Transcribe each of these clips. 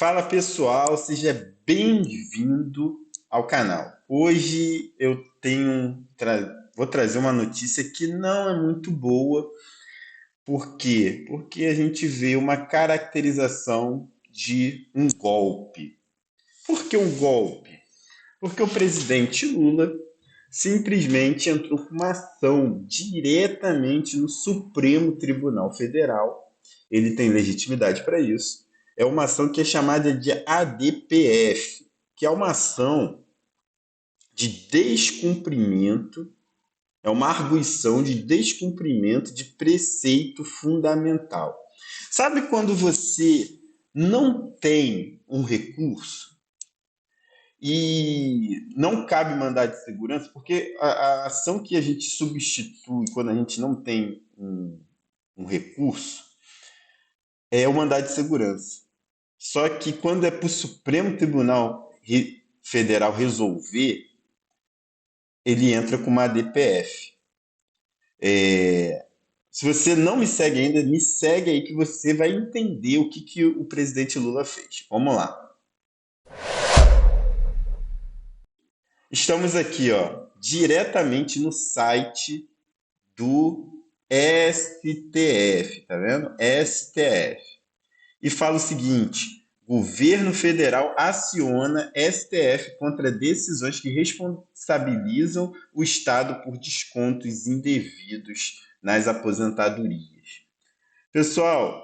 Fala pessoal, seja bem-vindo ao canal. Hoje eu vou trazer uma notícia que não é muito boa. Por quê? Porque a gente vê uma caracterização de um golpe. Por que um golpe? Porque o presidente Lula simplesmente entrou com uma ação diretamente no Supremo Tribunal Federal. Ele tem legitimidade para isso. É uma ação que é chamada de ADPF, que é uma ação de descumprimento, é uma arguição de descumprimento de preceito fundamental. Sabe quando você não tem um recurso e não cabe mandado de segurança, porque a ação que a gente substitui quando a gente não tem um recurso é o mandado de segurança. Só que quando é para o Supremo Tribunal Federal resolver, ele entra com uma DPF. Se você não me segue ainda, me segue aí que você vai entender o que o presidente Lula fez. Vamos lá. Estamos aqui, ó, diretamente no site do STF, tá vendo? STF. E fala o seguinte: governo federal aciona STF contra decisões que responsabilizam o Estado por descontos indevidos nas aposentadorias. Pessoal,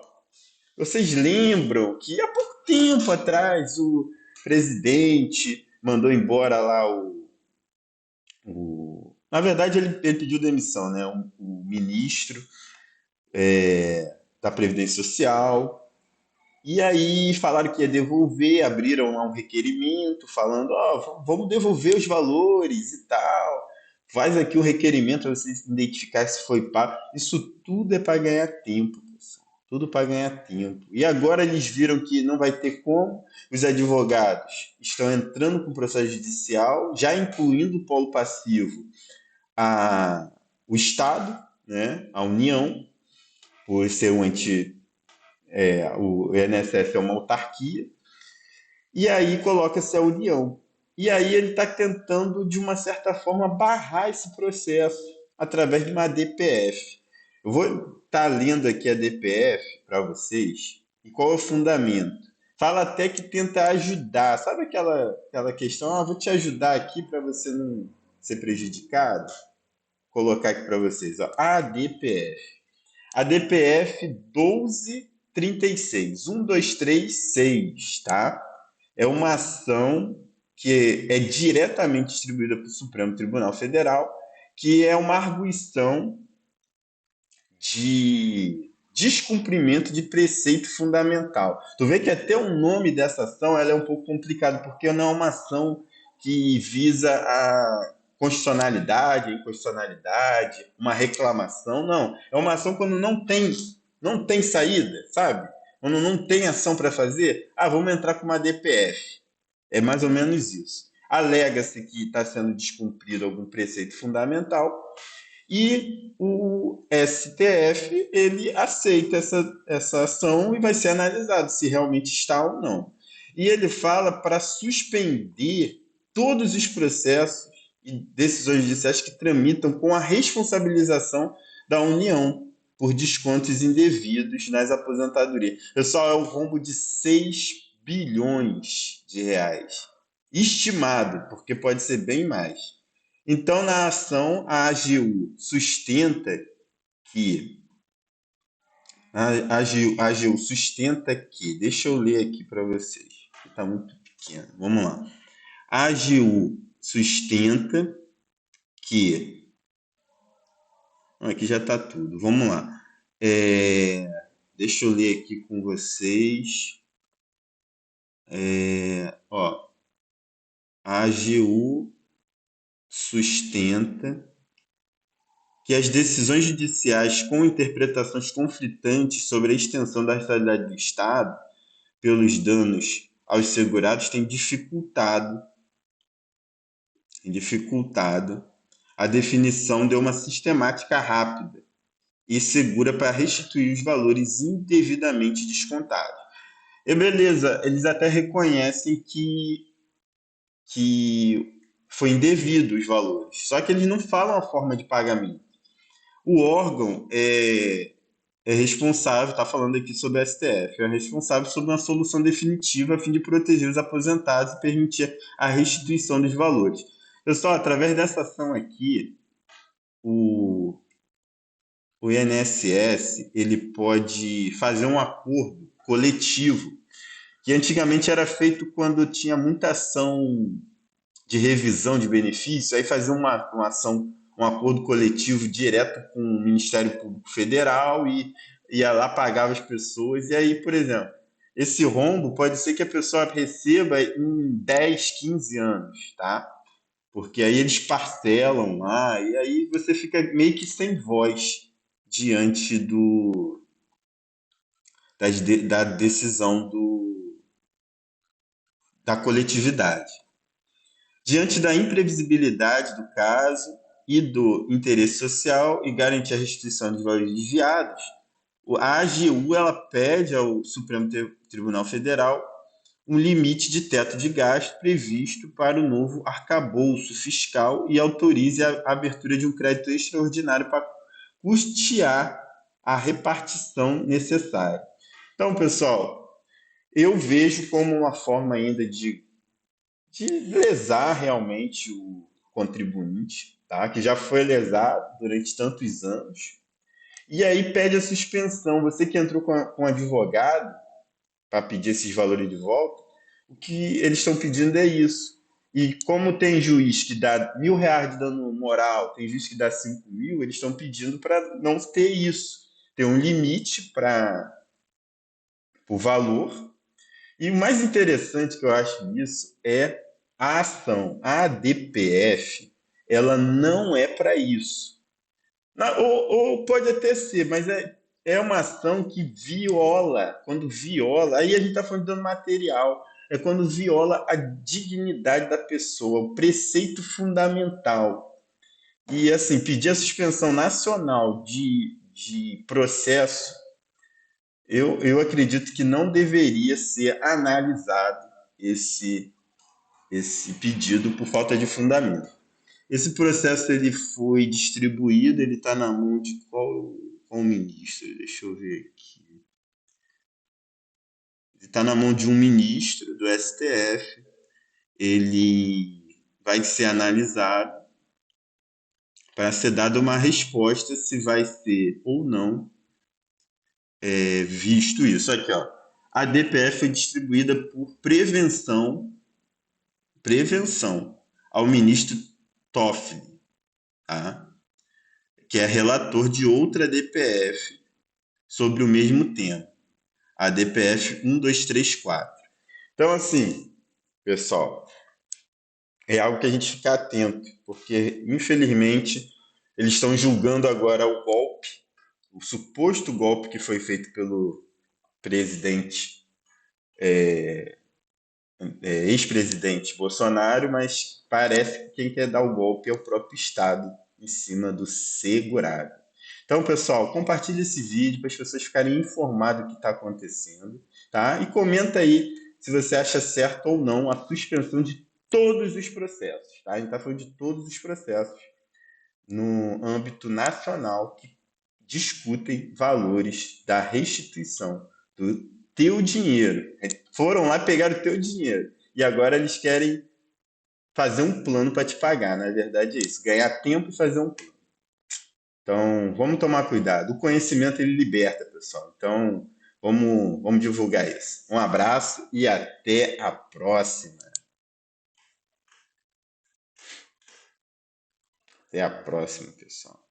vocês lembram que há pouco tempo atrás o presidente mandou embora lá na verdade, ele pediu demissão, né? O ministro da Previdência Social. E aí falaram que ia devolver, abriram lá um requerimento falando, ó, vamos devolver os valores e tal. Faz aqui o requerimento para você identificar se foi pago. Isso tudo é para ganhar tempo, pessoal. Tudo para ganhar tempo. E agora eles viram que não vai ter como. Os advogados estão entrando com o processo judicial, já incluindo o polo passivo, a, o Estado, né, a União, por ser um ente o INSS é uma autarquia, e aí coloca-se a União. E aí ele está tentando, de uma certa forma, barrar esse processo através de uma DPF. Eu vou estar lendo aqui a DPF para vocês. E qual é o fundamento? Fala até que tenta ajudar. Sabe aquela questão? Vou te ajudar aqui para você não ser prejudicado? Vou colocar aqui para vocês. Ó, ADPF. A DPF 1236, 1236, tá? É uma ação que é diretamente distribuída para o Supremo Tribunal Federal, que é uma arguição de descumprimento de preceito fundamental. Tu vê que até o nome dessa ação ela é um pouco complicado, porque não é uma ação que visa a constitucionalidade, a inconstitucionalidade, uma reclamação, não. É uma ação quando não tem saída, sabe? Quando não tem ação para fazer, vamos entrar com uma DPF. É mais ou menos isso. Alega-se que está sendo descumprido algum preceito fundamental e o STF ele aceita essa ação e vai ser analisado se realmente está ou não. E ele fala para suspender todos os processos e decisões judiciais que tramitam com a responsabilização da União por descontos indevidos nas aposentadorias. Pessoal, é um rombo de 6 bilhões de reais. Estimado, porque pode ser bem mais. Então, na ação, a AGU sustenta que. A AGU sustenta que. Deixa eu ler aqui para vocês, que está muito pequeno. Vamos lá. A AGU sustenta que. Aqui já está tudo. Vamos lá. Deixa eu ler aqui com vocês. A AGU sustenta que as decisões judiciais com interpretações conflitantes sobre a extensão da responsabilidade do Estado pelos danos aos segurados têm dificultado a definição de uma sistemática rápida e segura para restituir os valores indevidamente descontados. E beleza, eles até reconhecem que foi indevido os valores. Só que eles não falam a forma de pagamento. O órgão é responsável, está falando aqui sobre a STF, é responsável sobre uma solução definitiva a fim de proteger os aposentados e permitir a restituição dos valores. Pessoal, através dessa ação aqui, o, o INSS ele pode fazer um acordo coletivo, que antigamente era feito quando tinha muita ação de revisão de benefício, aí fazia uma ação, um acordo coletivo direto com o Ministério Público Federal e ia lá, pagava as pessoas. E aí, por exemplo, esse rombo pode ser que a pessoa receba em 10, 15 anos, tá? Porque aí eles parcelam lá, e aí você fica meio que sem voz diante da decisão da coletividade. Diante da imprevisibilidade do caso e do interesse social e garantir a restituição dos valores desviados, a AGU ela pede ao Supremo Tribunal Federal um limite de teto de gasto previsto para o novo arcabouço fiscal e autorize a abertura de um crédito extraordinário para custear a repartição necessária. Então, pessoal, eu vejo como uma forma ainda de lesar realmente o contribuinte, tá? Que já foi lesado durante tantos anos. E aí pede a suspensão. Você que entrou com um advogado para pedir esses valores de volta, o que eles estão pedindo é isso. E como tem juiz que dá R$ 1.000 de dano moral, tem juiz que dá 5.000, eles estão pedindo para não ter isso. Ter um limite para o valor. E o mais interessante que eu acho nisso é a ação. A ADPF, ela não é para isso. Ou pode até ser, mas é uma ação que viola, quando viola, aí a gente está falando de dano material, é quando viola a dignidade da pessoa, o preceito fundamental. E assim, pedir a suspensão nacional de processo, eu acredito que não deveria ser analisado esse, esse pedido por falta de fundamento. Esse processo ele foi distribuído, ele está na mão de qual ministro? Deixa eu ver aqui. Ele está na mão de um ministro do STF. Ele vai ser analisado para ser dada uma resposta se vai ser ou não visto isso. Aqui, ó. A DPF foi distribuída por prevenção ao ministro Toffoli, tá? Que é relator de outra DPF sobre o mesmo tema, a DPF 1234. Então, assim, pessoal, é algo que a gente fica atento, porque, infelizmente, eles estão julgando agora o golpe, o suposto golpe que foi feito pelo presidente, ex-presidente Bolsonaro, mas parece que quem quer dar o golpe é o próprio Estado em cima do segurado. Então, pessoal, compartilhe esse vídeo para as pessoas ficarem informadas do que está acontecendo, tá? E comenta aí se você acha certo ou não a suspensão de todos os processos, tá? A gente está falando de todos os processos no âmbito nacional que discutem valores da restituição do teu dinheiro. Foram lá pegar o teu dinheiro e agora eles querem fazer um plano para te pagar. Na verdade é isso, ganhar tempo e fazer um plano. Então, vamos tomar cuidado. O conhecimento ele liberta, pessoal. Então, vamos divulgar isso. Um abraço e até a próxima. Até a próxima, pessoal.